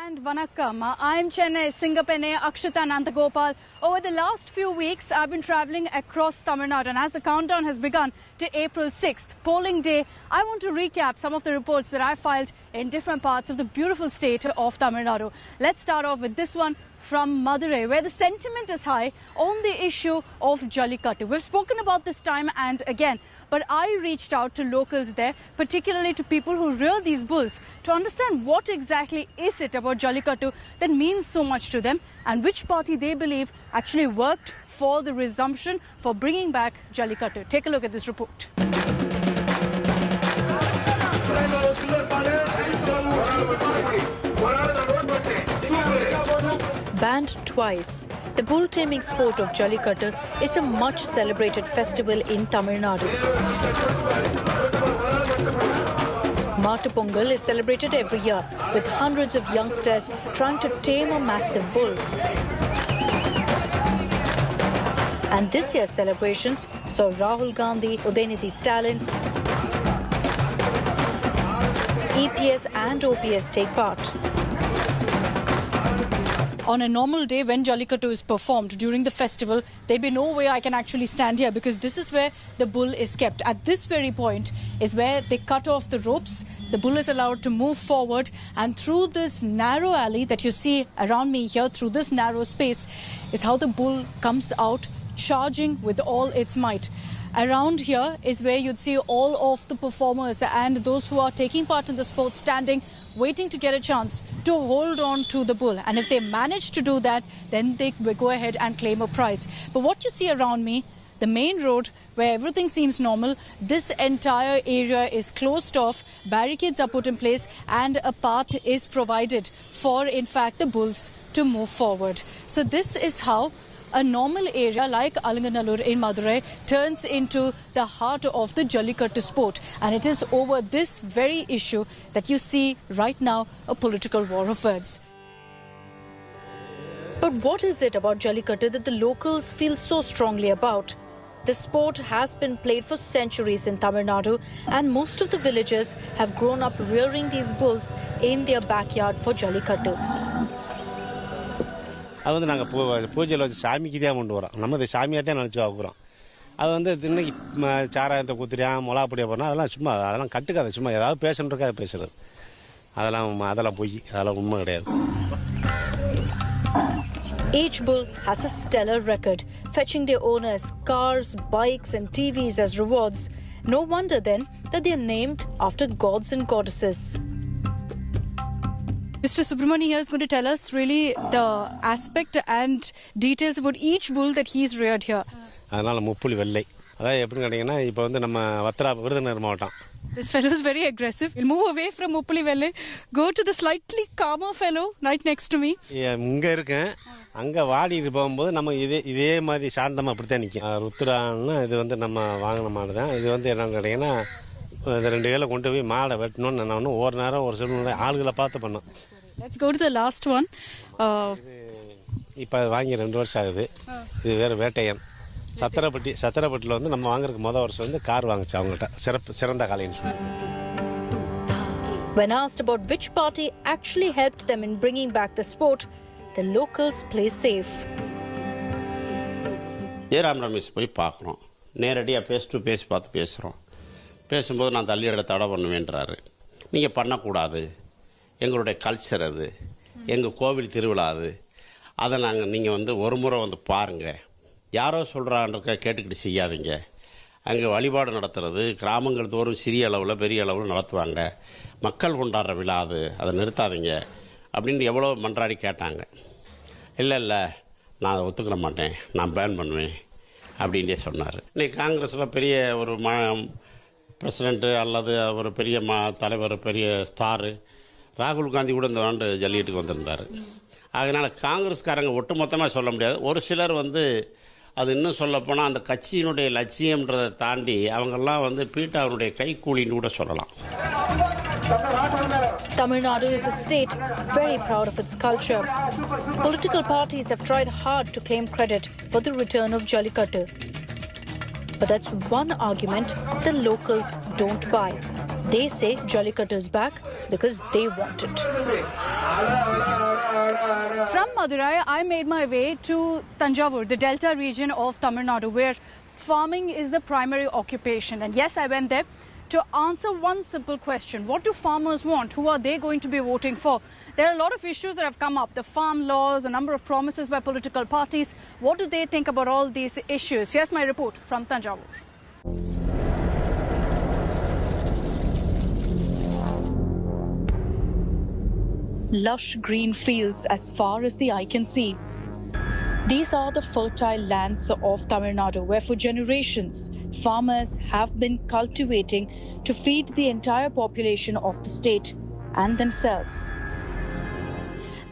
And Vanakkam. I'm Chennai Singapene Akshita Nantagopal. Over the last few weeks, I've been travelling across Tamil Nadu, and as the countdown has begun to April 6th, polling day, I want to recap some of the reports that I filed in different parts of the beautiful state of Tamil Nadu. Let's start off with this one from Madurai, where the sentiment is high on the issue of Jallikattu. We've spoken about this time and again, but I reached out to locals there, particularly to people who rear these bulls, to understand what exactly is it about Jallikattu that means so much to them and which party they believe actually worked for the resumption, for bringing back Jallikattu. Take a look at this report. Banned twice, the bull taming sport of Jallikattu is a much celebrated festival in Tamil Nadu. Mattu Pongal is celebrated every year with hundreds of youngsters trying to tame a massive bull. And this year's celebrations saw Rahul Gandhi, Udayanidhi Stalin, EPS and OPS take part. On a normal day when Jallikattu is performed during the festival, there'd be no way I can actually stand here because this is where the bull is kept. At this very point is where they cut off the ropes. The bull is allowed to move forward, and through this narrow alley that you see around me here, through this narrow space, is how the bull comes out charging with all its might. Around here is where you'd see all of the performers and those who are taking part in the sport standing, waiting to get a chance to hold on to the bull. And if they manage to do that, then they will go ahead and claim a prize. But what you see around me, the main road where everything seems normal, this entire area is closed off, barricades are put in place, and a path is provided for, in fact, the bulls to move forward. So this is how a normal area like Alanganallur in Madurai turns into the heart of the Jallikattu sport. And it is over this very issue that you see right now a political war of words. But what is it about Jallikattu that the locals feel so strongly about? The sport has been played for centuries in Tamil Nadu, and most of the villagers have grown up rearing these bulls in their backyard for Jallikattu. அது வந்து நாங்கள் பூஜையில் வச்சு சாமிக்கு தான் கொண்டு வரோம். நம்ம இதை சாமியாக தான் நினச்சி வைக்கிறோம். அது வந்து இன்னைக்கு சாராயத்தை குத்துறியான் மிளகாப்பொடியை போனால் அதெல்லாம் சும்மா, அதெல்லாம் கட்டுக்காது, சும்மா ஏதாவது பேசணுன்றக்காக பேசுறது. அதெல்லாம் பொய், அதெல்லாம் உண்மை கிடையாது. Each bull has a stellar record, fetching their owners cars, bikes and TVs as rewards. No wonder then that they are named after gods and goddesses. Mr. Subramani here is going to tell us really the aspect and details about each bull that he's reared here. அதனால் முப்புலி வெள்ளை. அதாவது எப்படின்னு கேட்டிங்கன்னா, இப்போ வந்து நம்ம விருதுநகர் மாவட்டம். This fellow is very aggressive. He'll move away from Muppuli Velle, go to the slightly calmer fellow right next to me. இங்கே இருக்கேன், அங்கே வாடிட்டு போகும்போது நம்ம இதே மாதிரி சாந்தமாக அப்படி தான் நிற்கும். ருத்ரான்னா இது வந்து நம்ம வாங்கின மாடு தான். இது வந்து என்னன்னு கேட்டிங்கன்னா, இந்த 2 கையில் கொண்டு போய் மாடை வெட்டணும்னு நான் ஒரு நேரம் ஒரு சூழ்நிலை ஆளுகளை பார்த்து பண்ணோம். Let's go to the last one. இப்போ வாங்கி 2 வருஷம் ஆகுது. இது வேறு வேட்டையன். சத்திரப்பட்டியில் வந்து நம்ம வாங்குறதுக்கு முதல் வருஷம் வந்து கார் வாங்கிச்சு அவங்கள்ட்ட, சிறந்த காலைன்னு சொல்லி. When asked about which party actually helped them in bringing back the sport, the locals play safe. Jayaram Ramesh போய் பார்க்குறோம், நேரடியாக ஃபேஸ் டு ஃபேஸ் பார்த்து பேசுகிறோம். பேசும்போது நான் தள்ளியிட தடை பண்ணுவேன்றாரு. நீங்கள் பண்ணக்கூடாது, எங்களுடைய கல்ச்சர் அது, எங்கள் கோவில் திருவிழா அது, அதை நீங்கள் வந்து ஒரு முறை வந்து பாருங்கள், யாரோ சொல்கிறான்றக்க கேட்டுக்கிட்டு செய்யாதீங்க. அங்கே வழிபாடு நடத்துறது கிராமங்கள் தோறும் சிறிய அளவில் பெரிய அளவில் நடத்துவாங்க, மக்கள் கொண்டாடுற விழா அது, அதை நிறுத்தாதீங்க அப்படின்னு எவ்வளோ மன்றாடி கேட்டாங்க. இல்லை நான் அதை ஒத்துக்கிற மாட்டேன், நான் பேன் பண்ணுவேன் அப்படின்ட்டே சொன்னார். இன்றைக்கி காங்கிரஸில் பெரிய ஒரு பிரசிடெண்ட்டு அல்லது ஒரு பெரிய தலைவர், பெரிய ஸ்டாரு ராகுல் காந்தி கூட இந்த ஆண்டு ஜல்லிக்கட்டுக்கு வந்திருந்தார். அதனால் காங்கிரஸ்காரங்க ஒட்டுமொத்தமாக சொல்ல முடியாது. ஒரு சிலர் வந்து அது இன்னும் சொல்லப்போனால் அந்த கட்சியினுடைய லட்சியம்ன்றதை தாண்டி அவங்கெல்லாம் வந்து பீட்டாவுடைய கைக்கூலின்னு கூட சொல்லலாம். Tamil Nadu is a state very proud of its culture. Political parties have tried hard to claim credit for the return of Jallikattu. But that's one argument the locals don't buy. They say Jallikattu is back because they want it. From Madurai, I made my way to Tanjavur, the delta region of Tamil Nadu, where farming is the primary occupation. And yes, I went there to answer one simple question. What do farmers want? Who are they going to be voting for? There are a lot of issues that have come up. The farm laws, a number of promises by political parties. What do they think about all these issues? Here's my report from Tanjavur. Lush green fields as far as the eye can see. These are the fertile lands of Tamil Nadu, where for generations farmers have been cultivating to feed the entire population of the state and themselves.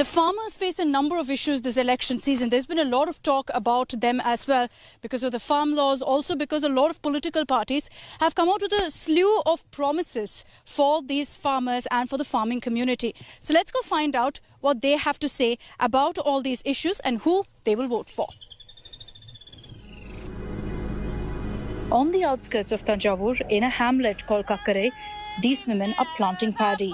The farmers face a number of issues this election season. There's been a lot of talk about them as well because of the farm laws, also because a lot of political parties have come out with a slew of promises for these farmers and for the farming community. So let's go find out what they have to say about all these issues and who they will vote for. On the outskirts of Tanjavur, in a hamlet called Kakkare, these women are planting paddy.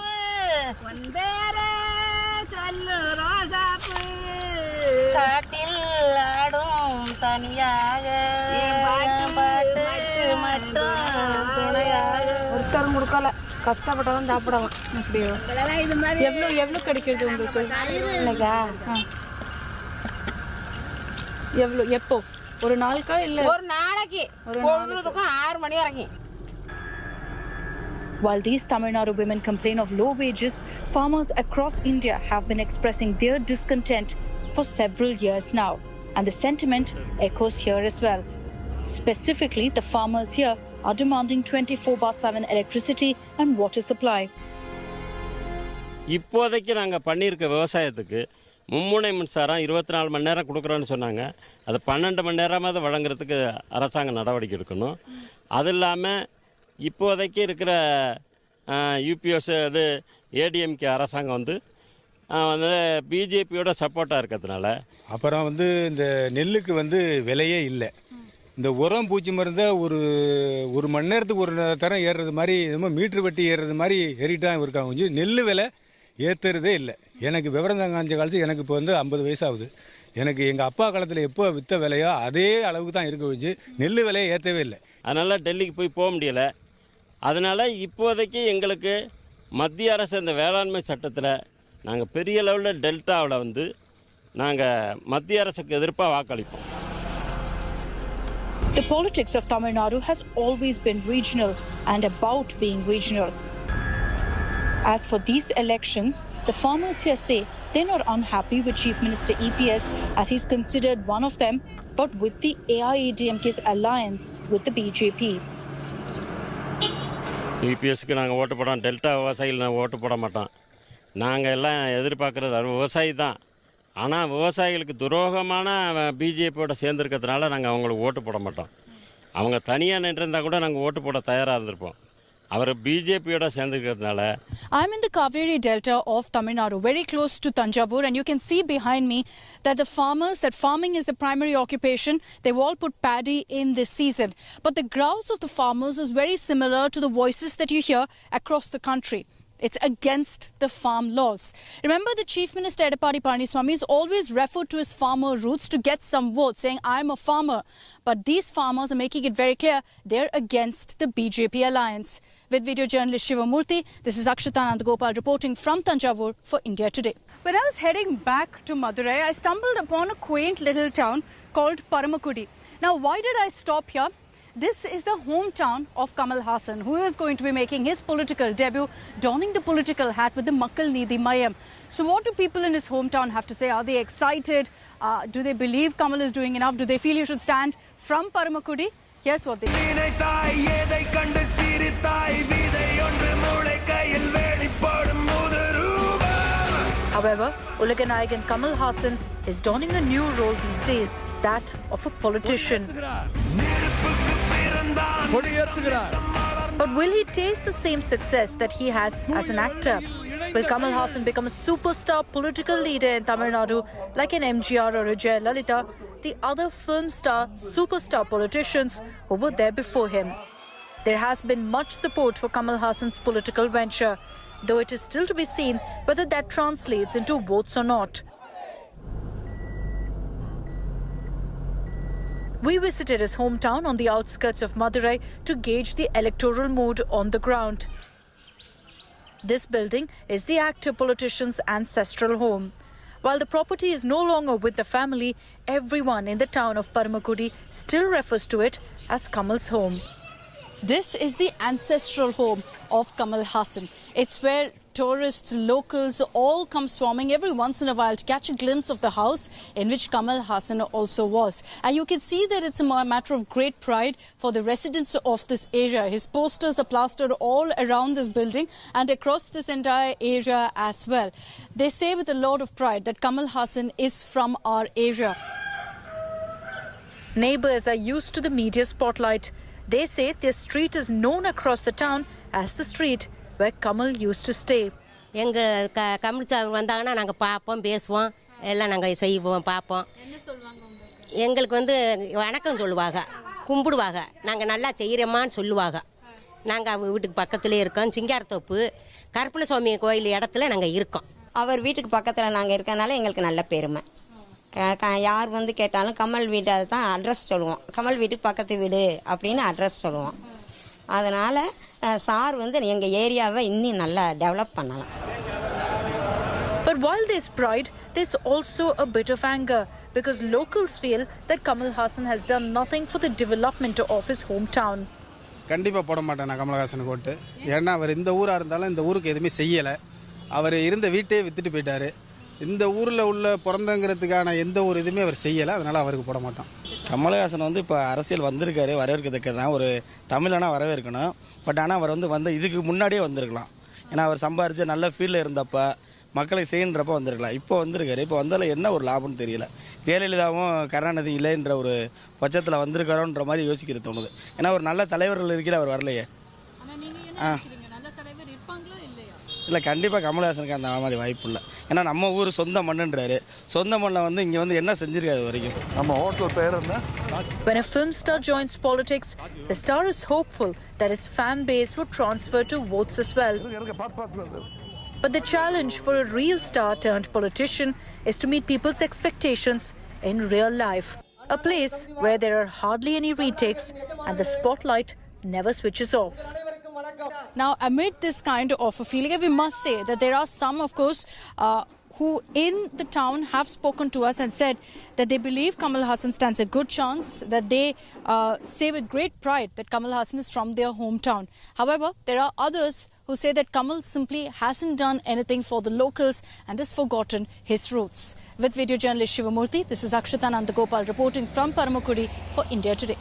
கஷ்டப்பட்டவன் சாப்பிடலாம் அப்படியோ எவ்வளோ கிடைக்கிறது உங்களுக்கு இல்லையா எவ்வளோ எப்போ ஒரு நாளுக்கா இல்லை ஒரு நாளைக்கு பொழுதுக்கும் 6 மணி வரைக்கும். While these Tamil Nadu women complain of low wages, farmers across India have been expressing their discontent for several years now. And the sentiment echoes here as well. Specifically, the farmers here are demanding 24/7 electricity and water supply. இப்போதைக்கு நாங்கள் பண்ணியிருக்க விவசாயத்துக்கு மும்முனை மின்சாரம் 24 மணி நேரம் கொடுக்குறோன்னு சொன்னாங்க. அது 12 மணி நேரமாவது வழங்குறதுக்கு அரசாங்கம் நடவடிக்கை எடுக்கணும். அது இல்லாமல் இப்போதைக்கு இருக்கிற யூபிஎஸ் அது ஏடிஎம்கே அரசாங்கம் வந்து பிஜேபியோட சப்போர்ட்டாக இருக்கிறதுனால அப்புறம் இந்த நெல்லுக்கு விலையே இல்லை. இந்த உரம் பூச்சி மருந்தை ஒரு மணி நேரத்துக்கு ஒரு தரம் ஏறுறது மாதிரி என்னமோ மீட்ரு வெட்டி ஏறுறது மாதிரி ஏறிட்டான் இருக்காங்க. கொஞ்சம் நெல் விலை ஏற்றுறதே இல்லை. எனக்கு விவரம் காஞ்ச காலத்து எனக்கு இப்போ 50 வயசாகுது. எனக்கு எங்கள் அப்பா காலத்தில் எப்போ விற்ற விலையோ அதே அளவுக்கு தான் இருக்க வச்சு நெல் விலையை ஏற்றவே இல்லை. அதனால் டெல்லிக்கு போக முடியலை. அதனால் இப்போதைக்கு எங்களுக்கு மத்திய அரசு இந்த வேளாண்மை சட்டத்தில் நாங்கள் பெரிய லெவலில் டெல்டாவில் நாங்கள் மத்திய அரசுக்கு எதிர்ப்பாக வாக்களிப்போம். The politics of Tamil Nadu has always been regional and about being regional. As for these elections, the farmers here say they're not unhappy with Chief Minister EPS as he's considered one of them, but with the AIADMK's alliance with the BJP. EPSக்கு நாங்கள் ஓட்டு போடோம். Delta விவசாயிகள் நாங்கள் ஓட்டு போட மாட்டோம். நாங்கள் எல்லாம் எதிர்பார்க்குறது விவசாயி தான். ஆனால் விவசாயிகளுக்கு துரோகமான பிஜேபியோட சேர்ந்துருக்கிறதுனால நாங்கள் அவங்களுக்கு ஓட்டு போட மாட்டோம். அவங்க தனியாக நின்றிருந்தால் கூட நாங்கள் ஓட்டு போட தயாராக இருந்திருப்போம். அவர் பிஜேபியோட சேர்ந்துருக்கிறதுனால. I'm in the Kaveri Delta of Tamil Nadu, very close to Tanjavur, and you can see behind me that the farmers, that farming is the primary occupation. They've all put paddy in this season. But the growls of the farmers is very similar to the voices that you hear across the country. It's against the farm laws. Remember, the Chief Minister Edappadi Palaniswamy has always referred to his farmer roots to get some votes, saying, I'm a farmer. But these farmers are making it very clear they're against the BJP alliance. With video journalist Shivamurthy, this is Akshita Nandagopal reporting from Tanjavur for India Today. When I was heading back to Madurai, I stumbled upon a quaint little town called Paramakudi. Now, why did I stop here? This is the hometown of Kamal Haasan, who is going to be making his political debut, donning the political hat with the Makkal Needhi Mayam. So what do people in his hometown have to say? Are they excited? Do they believe Kamal is doing enough? Do they feel he should stand? From Paramakudi, here's what they say. However, Ulaganayagan Kamal Haasan is donning a new role these days, that of a politician. But will he taste the same success that he has as an actor? Will Kamal Haasan become a superstar political leader in Tamil Nadu like an MGR or a Jayalalitha, the other film star, superstar politicians who were there before him? There has been much support for Kamal Haasan's political venture, though it is still to be seen whether that translates into votes or not. We visited his hometown on the outskirts of Madurai to gauge the electoral mood on the ground. This building is the actor politician's ancestral home. While the property is no longer with the family, everyone in the town of Paramakudi still refers to it as Kamal's home. This is the ancestral home of Kamal Haasan. It's where tourists, locals all come swarming every once in a while to catch a glimpse of the house in which Kamal Haasan also was. And you can see that it's a matter of great pride for the residents of this area. His posters are plastered all around this building and across this entire area as well. They say with a lot of pride that Kamal Haasan is from our area. Neighbours are used to the media spotlight. They say their street is known across the town as the street where Kamal used to stay. எங்கள் communist வந்தாங்கன்னா நாங்கள் பார்ப்போம் பேசுவோம் எல்லாம் நாங்கள் செய்வோம் பார்ப்போம் எங்களுக்கு வணக்கம் சொல்லுவாங்க கும்பிடுவாங்க நாங்கள் நல்லா செய்கிறோமான்னு சொல்லுவாங்க நாங்கள் அவங்க வீட்டுக்கு பக்கத்துலேயே இருக்கோம் சிங்காரத்தோப்பு கருப்பண சுவாமி கோயில் இடத்துல நாங்கள் இருக்கோம் அவர் வீட்டுக்கு பக்கத்தில் நாங்கள் இருக்கறனால எங்களுக்கு நல்ல பெருமை யார் கேட்டாலும் கமல் வீடு தான் அட்ரஸ் சொல்லுவோம் கமல் வீட்டுக்கு பக்கத்து வீடு அப்படின்னு அட்ரஸ் சொல்லுவோம் அதனால் சார் எங்கள் ஏரியாவை இன்னும் நல்லா டெவலப் பண்ணலாம். But while there's pride, there's also a bit of anger because locals feel that Kamal Haasan has done nothing for the development of his hometown. கண்டிப்பாக போட மாட்டேன் நான் கமலஹாசனுக்கு ஓட்டு. ஏன்னா அவர் இந்த ஊராக இருந்தாலும் இந்த ஊருக்கு எதுவுமே செய்யலை. அவர் இருந்த வீட்டையே விற்றுட்டு போயிட்டார். இந்த ஊரில் உள்ள பிறந்தங்கிறதுக்கான எந்த ஒரு இதுவுமே அவர் செய்யலை. அதனால் அவருக்கு போட மாட்டோம். கமலஹாசன் இப்போ அரசியல் வந்திருக்காரு, வரவேற்கத்தக்க தான். ஒரு தமிழனா வரவேற்கணும். பட் ஆனால் அவர் இதுக்கு முன்னாடியே வந்திருக்கலாம். ஏன்னா அவர் சம்பாரித்து நல்ல ஃபீல்டில் இருந்தப்போ மக்களை செய்யன்றப்ப வந்திருக்கலாம். இப்போ வந்திருக்காரு. இப்போ வந்தாலும் என்ன ஒரு லாபம்னு தெரியல. ஜெயலலிதாவும் கருணாநிதி இல்லைன்ற ஒரு பட்சத்தில் வந்திருக்காரோன்ற மாதிரி யோசிக்கிறது தோணுது. ஏன்னா ஒரு நல்ல தலைவர்கள் இருக்கையில் அவர் வரலையே. இல்லை கண்டிப்பாக கமலஹாசனுக்கு அந்த மாதிரி வாய்ப்பு இல்லை. ஏன்னா நம்ம ஊர் சொந்த மண்ணுன்றாரு. சொந்த மண்ணில் இங்கே என்ன செஞ்சிருக்காது வரைக்கும். நம்ம ஹோட்டல் பேர் என்ன? When a film star joins politics, the star is hopeful that his fan base would transfer to votes as well. But the challenge for a real star turned politician is to meet people's expectations in real life. A place where there are hardly any retakes and the spotlight never switches off. Now, amid this kind of a feeling, we must say that there are some, of course, who in the town have spoken to us and said that they believe Kamal Haasan stands a good chance, that they say with great pride that Kamal Haasan is from their hometown. However, there are others who say that Kamal simply hasn't done anything for the locals and has forgotten his roots. With video journalist Shivamurthy, this is Akshita Nandagopal reporting from Paramakudi for India Today.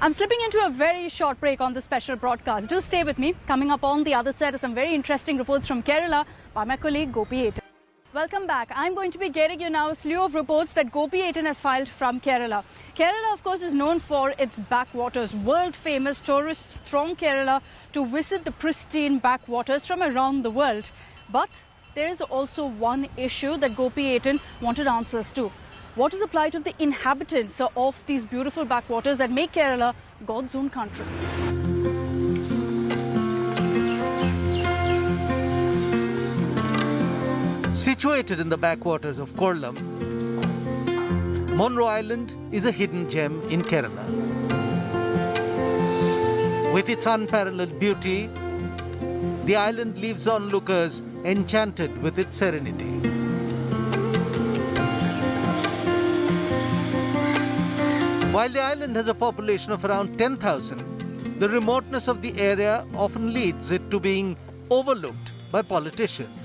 I'm slipping into a very short break on this special broadcast. Do stay with me. Coming up on the other side are some very interesting reports from Kerala by my colleague Gopi Etan. Welcome back. I'm going to be getting you now a slew of reports that Gopi Etan has filed from Kerala. Kerala, of course, is known for its backwaters. World famous tourists throng Kerala to visit the pristine backwaters from around the world. But there is also one issue that Gopi Etan wanted answers to. What is the plight of the inhabitants of these beautiful backwaters that make Kerala God's own country? Situated in the backwaters of Kollam, Monroe Island is a hidden gem in Kerala. With its unparalleled beauty, the island leaves onlookers enchanted with its serenity. While the island has a population of around 10,000, the remoteness of the area often leads it to being overlooked by politicians.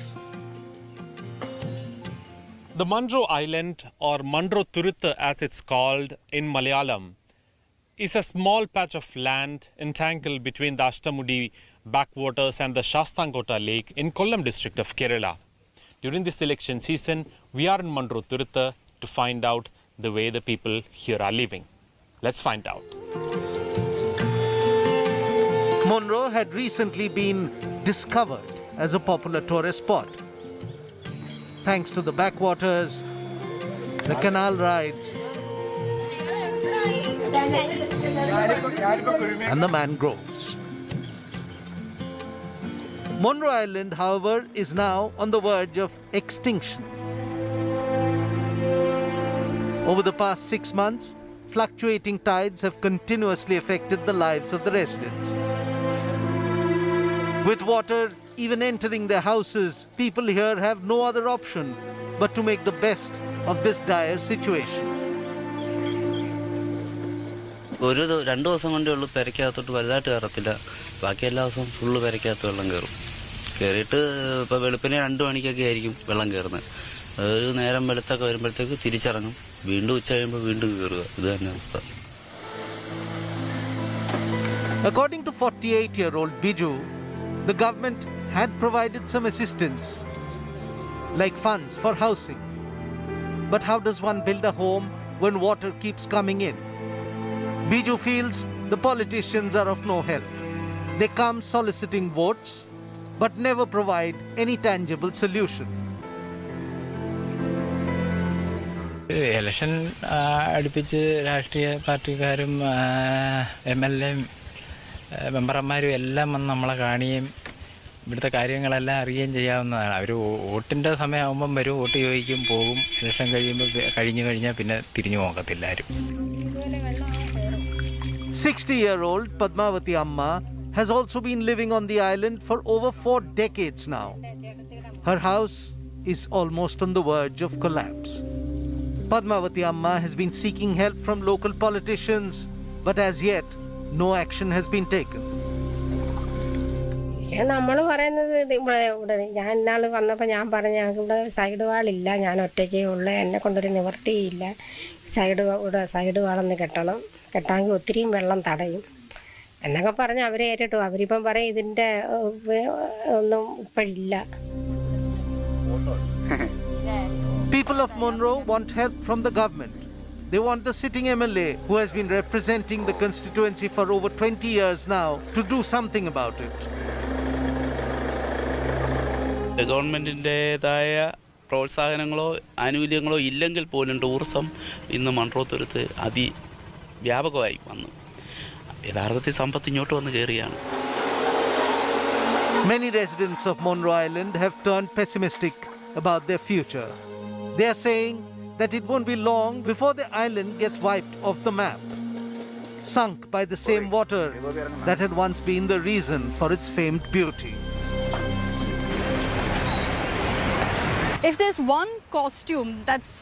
The Monroe Island, or Monroe Turutha as it's called in Malayalam, is a small patch of land entangled between the Ashtamudi backwaters and the Shastangota Lake in Kollam district of Kerala. During this election season, we are in Monroe Turutha to find out the way the people here are living. Let's find out. Monroe had recently been discovered as a popular tourist spot. Thanks to the backwaters, the canal rides, and the mangroves. Monroe Island, however, is now on the verge of extinction. Over the past 6 months, fluctuating tides have continuously affected the lives of the residents. With water even entering their houses, people here have no other option but to make the best of this dire situation. ഒരു 2 ദിവസം കൊണ്ടേ ഉള്ളൂ പെരക്കകത്തോട്ട് വലുതായിട്ട് കയറത്തില്ല. ബാക്കി എല്ലാ ദിവസവും full പെരക്കകത്ത് വെള്ളം കയറും. കയറിയിട്ട് ഇപ്പോൾ വെളുപ്പിനെ 2 മണിക്കൊക്കെ ആയിരിക്കും വെള്ളം കയറുന്നത്. ഒരു നേരം വെളുത്തൊക്കെ വരുമ്പോഴത്തേക്ക് തിരിച്ചിറങ്ങും. വീണ്ടും ഉച്ച കഴിയുമ്പോൾ വീണ്ടും കയറുക. ഇത് തന്നെ അവസ്ഥ. According to 48-year-old Biju, the government had provided some assistance, like funds for housing. But how does one build a home when water keeps coming in? Biju feels the politicians are of no help. They come soliciting votes, but never provide any tangible solution. Election അടുപ്പിച്ച് രാഷ്ട്രീയ പാർട്ടിക്കാരും MLAയും മെമ്പർമാരും എല്ലാം വന്ന് നമ്മളെ കാണുകയും ഇവിടുത്തെ കാര്യങ്ങളെല്ലാം അറിയുകയും ചെയ്യാവുന്നതാണ്. അവർ വോട്ടിൻ്റെ സമയമാകുമ്പം വരും, വോട്ട് ചോദിക്കും, പോകും. ഇലക്ഷൻ കഴിഞ്ഞാൽ പിന്നെ തിരിഞ്ഞു നോക്കത്തില്ല ആരും. 60-year-old Padmavati Amma has also been living on the island for over 4 decades now. Her house is almost on the verge of collapse. Padmavati Amma has been seeking help from local politicians, but as yet, no action has been taken. നമ്മൾ പറയുന്നത് ഇവിടെ ഞാൻ ഇന്നാൾ വന്നപ്പോൾ ഞാൻ പറഞ്ഞു ഞങ്ങൾക്ക് ഇവിടെ സൈഡ് വാളില്ല, ഞാൻ ഒറ്റയ്ക്കേ ഉള്ളൂ, എന്നെ കൊണ്ടൊരു നിവൃത്തിയില്ല, സൈഡ് വാളൊന്ന് കെട്ടാമെങ്കിൽ ഒത്തിരിയും വെള്ളം തടയും എന്നൊക്കെ പറഞ്ഞ് അവരെ ഏറ്റിട്ടു. അവരിപ്പം പറയും ഇതിൻ്റെ ഒന്നും ഇപ്പോഴില്ല. People of Monroe want help from the government. They want the sitting MLA, who has been representing the constituency for over 20 years now, to do something about it. ഗവൺമെൻറ്റിൻ്റേതായ പ്രോത്സാഹനങ്ങളോ ആനുകൂല്യങ്ങളോ ഇല്ലെങ്കിൽ പോലും ടൂറിസം ഇന്ന് മൺട്രോ തുരുത്ത് അതിവ്യാപകമായി വന്നു. യഥാർത്ഥത്തിൽ സമ്പത്ത് ഇങ്ങോട്ട് വന്ന് കയറിയാണ്. Many residents of Monroe Island have turned pessimistic about their future. They are saying that it won't be long before the island gets wiped off the map, sunk by the same water that had once been the reason for its famed beauty. If there's one costume that's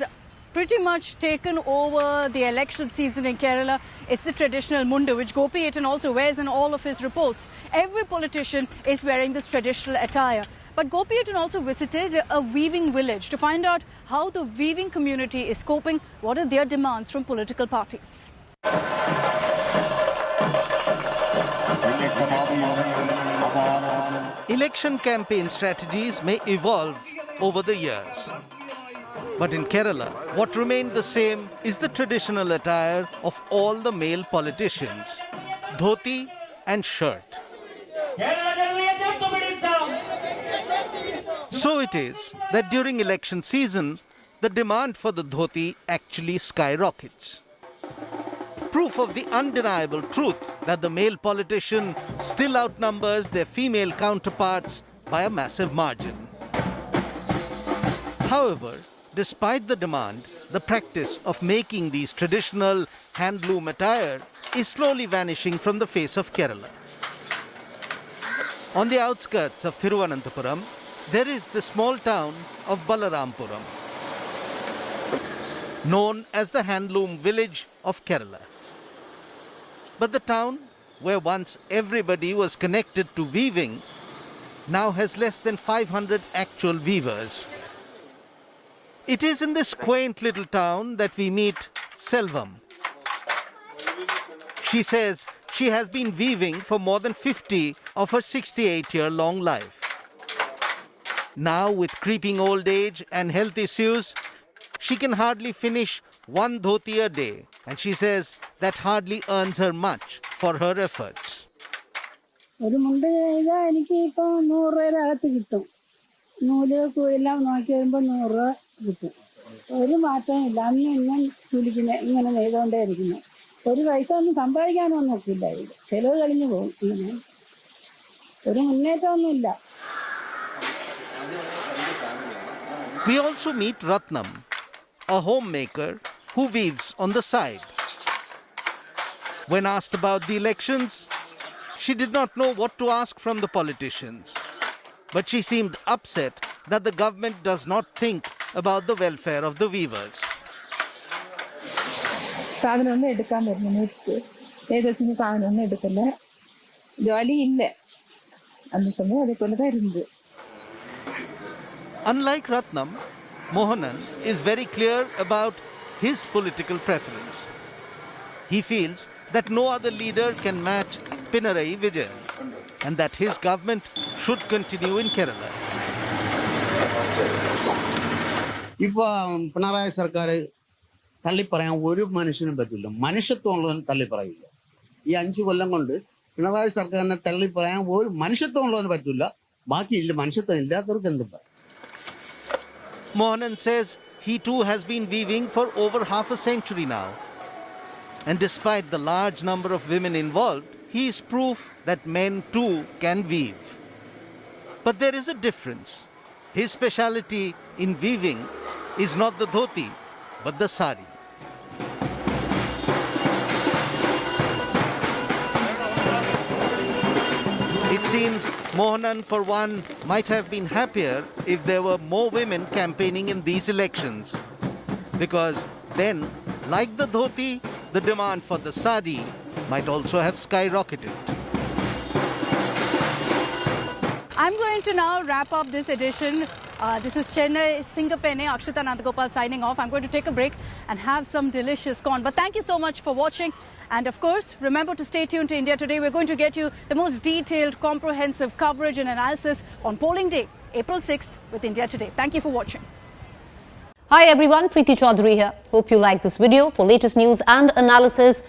pretty much taken over the election season in Kerala, it's the traditional mundu, which Gopi Etan also wears in all of his reports. Every politician is wearing this traditional attire. But Gopi Etan also visited a weaving village to find out how the weaving community is coping, what are their demands from political parties. Election campaign strategies may evolve over the years. But in Kerala, what remained the same is the traditional attire of all the male politicians, dhoti and shirt. So it is that during election season, the demand for the dhoti actually skyrockets. Proof of the undeniable truth that the male politician still outnumbers their female counterparts by a massive margin. However, despite the demand, the practice of making these traditional handloom attire is slowly vanishing from the face of Kerala. On the outskirts of Thiruvananthapuram, there is the small town of Balarampuram, known as the handloom village of Kerala. But the town, where once everybody was connected to weaving, now has less than 500 actual weavers. It is in this quaint little town that we meet Selvam. She says she has been weaving for more than 50 of her 68-year-long life. Now, with creeping old age and health issues, she can hardly finish one dhoti a day, and she says that hardly earns her much for her efforts. ഒരു മുണ്ട് ചെയ്താൽ എനിക്ക് ഇപ്പോൾ 100 രൂപയ്ക്കകത്ത് കിട്ടും. നൂല് എല്ലാം നോക്കി വരുമ്പോൾ 100 രൂപ കിട്ടും. ഒരു മാറ്റവും ഇല്ല. അന്ന് ഇന്നും കൂലിക്കുന്ന ഇങ്ങനെ നെയ്തുകൊണ്ടേ ഇരിക്കുന്നു. ഒരു പൈസ ഒന്നും സമ്പാദിക്കാനൊന്നും നോക്കില്ല. ഇത് ചിലവ് കഴിഞ്ഞു പോകും. ഇങ്ങനെ ഒരു മുന്നേറ്റമൊന്നുമില്ല. We also meet Ratnam, a homemaker who weaves on the side. When asked about the elections, she did not know what to ask from the politicians. But she seemed upset that the government does not think about the welfare of the weavers. സാധനമൊന്നും എടുക്കാൻ വരുന്നു നേരത്തെ ഏകദേശം സാധനമൊന്നും എടുക്കില്ല ജോലി ഇല്ല അന്ന് സമയം അതേപോലെ വരുന്നത്. Unlike Ratnam, Mohanan is very clear about his political preference. He feels that no other leader can match Pinarayi Vijayan and that his government should continue in Kerala. ഇപ്പോൾ പിണറായി സർക്കാർ തള്ളിപ്പറയാൻ ഒരു മനുഷ്യനും പറ്റില്ല. മനുഷ്യത്വമുള്ളവന് തള്ളിപ്പറയില്ല. ഈ 5 കൊല്ലം കൊണ്ട് പിണറായി സർക്കാരിനെ തള്ളിപ്പറയാൻ ഒരു മനുഷ്യത്വമുള്ളവന് പറ്റില്ല. ബാക്കിയില്ല, മനുഷ്യത്വം ഇല്ലാത്തവർക്ക് എന്തും പറയാം. Mohanan says he too has been weaving for over half a century now. And despite the large number of women involved, he is proof that men too can weave. But there is a difference. His speciality in weaving is not the dhoti, but the sari. It seems Mohanan, for one, might have been happier if there were more women campaigning in these elections. Because then, like the dhoti, the demand for the sari might also have skyrocketed. I'm going to now wrap up this edition. This is Chennai Singapene, Akshita Nandagopal signing off. I'm going to take a break and have some delicious corn. But thank you so much for watching. And of course, remember to stay tuned to India Today. We're going to get you the most detailed, comprehensive coverage and analysis on polling day, April 6th with India Today. Thank you for watching. Hi everyone, Preeti Chaudhary here. Hope you like this video. For latest news and analysis,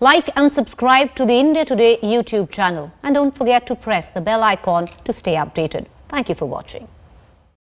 like and subscribe to the India Today YouTube channel. And don't forget to press the bell icon to stay updated. Thank you for watching.